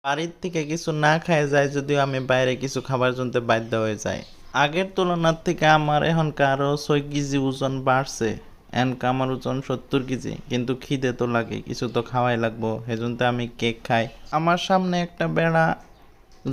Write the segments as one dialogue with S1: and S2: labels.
S1: বাড়ির থেকে কিছু না খায় যায় যদিও আমি বাইরে কিছু খাবার জন্য বাধ্য হয়ে যাই। আগের তুলনার থেকে আমার এখনকার আরও 6 কেজি ওজন বাড়ছে। এনকা আমার ওজন 70 কেজি, কিন্তু খিদে তো লাগে, কিছু তো খাওয়াই লাগবো, সেজন্য আমি কেক খাই। আমার সামনে একটা বেড়া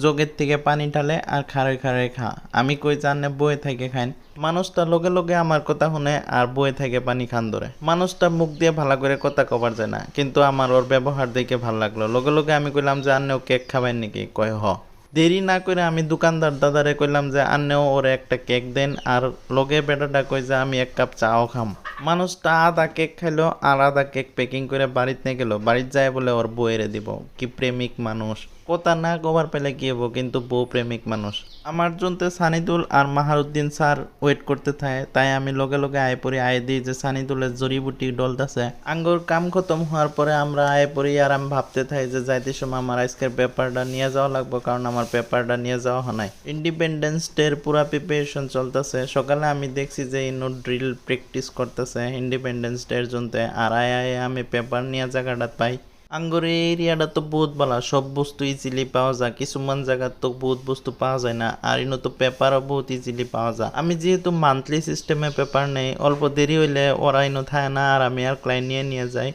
S1: জগের থেকে পানি ঢালে আর খাড়ে খাড়ে খা। আমি কই জানে বয়ে থেকে খাইন। মানুষটা লগে লগে আমার কথা শুনে আর বয়ে থেকে পানি খান ধরে। মানুষটা মুখ দিয়ে ভালো করে কথা কবার যায় না, কিন্তু আমার ওর ব্যবহার দেখে ভাল লাগলো। লগে লগে আমি কইলাম যে আন্নেও কেক খাবেন নাকি? কয় হ। দেরি না করে আমি দোকানদার দাদারে কইলাম যে আন্নেও ওরে একটা কেক দেন, আর লগে বেটাটা কই যে আমি 1 কাপ চাও খাম। মানুষটা আধা কেক খাইলো আর আধা কেক প্যাকিং করে বাড়িতে নিয়ে গেল। বাড়িতে যায় বলে ওর বউয়েরে দিব। কি প্রেমিক মানুষ! কথা না কবার পেলে কি হবো, কিন্তু বউ প্রেমিক মানুষ। আমার জন্য সানিদুল আর মাহারুদ্দিন স্যার ওয়েট করতে থাকে, তাই আমি লগে লগে আয় পড়ি। আয় দিই যে সানিদুলের জড়িবুটি ডলতাছে। আঙ্গুর কাম খতম হওয়ার পরে আমরা আয় পড়ি, আর আমি ভাবতে থাকি যে যাইতে সময় আমার আজকের পেপারটা নিয়ে যাওয়া লাগবে, কারণ আমার পেপারটা নিয়ে যাওয়া হয় নাই। ইন্ডিপেন্ডেন্স ডের পুরা প্রিপারেশন চলতেছে। সকালে আমি দেখছি যে ইনো ড্রিল প্র্যাকটিস করতেছে ইন্ডিপেন্ডেন্স ডের জন্য, আর আয় আয় আমি পেপার নিয়ে জায়গাটা পাই। আঙ্গুর এই এরিয়াটা তো বহুত ভালো, সব বস্তু ইজিলি পাওয়া যায়। কিছুমান জায়গা তো বহুত বস্তু পাওয়া যায় না, আর ইনো তো পেপারও বহুত ইজিলি পাওয়া যায়। আমি যেহেতু মান্থলি সিস্টেমে পেপার নেই, অল্প দেরি হইলে ওরা ইনো থাকে না, আর আমি আর ক্লায়েন্ট নিয়ে যাই।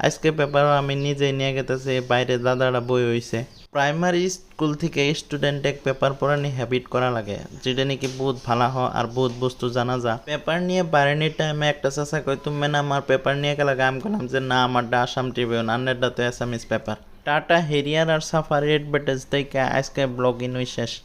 S1: আজকে পেপারও আমি নিজেই নিয়ে গেতেছি, বাইরে দাদারা বই হইছে। প্রাইমারি স্কুল থেকে স্টুডেন্টকে পেপার পড়ানি হ্যাবিট করা লাগে, যেটা নাকি বহুত ভালো হয় আর বহুত বস্তু জানা যা। পেপার নিয়ে বাইরেনির টাইমে একটা চাচা কই তুমি না আমার পেপার নিয়ে গেলে, আমি করলাম যে না, আমারটা আসাম ট্রিবিউন, আন্নেরটা তো অ্যাসামিস পেপার। টাটা হেরিয়ার আর সাফারি অ্যাডভার্টাইজ থেকে আজকে ব্লগ ইন শেষ।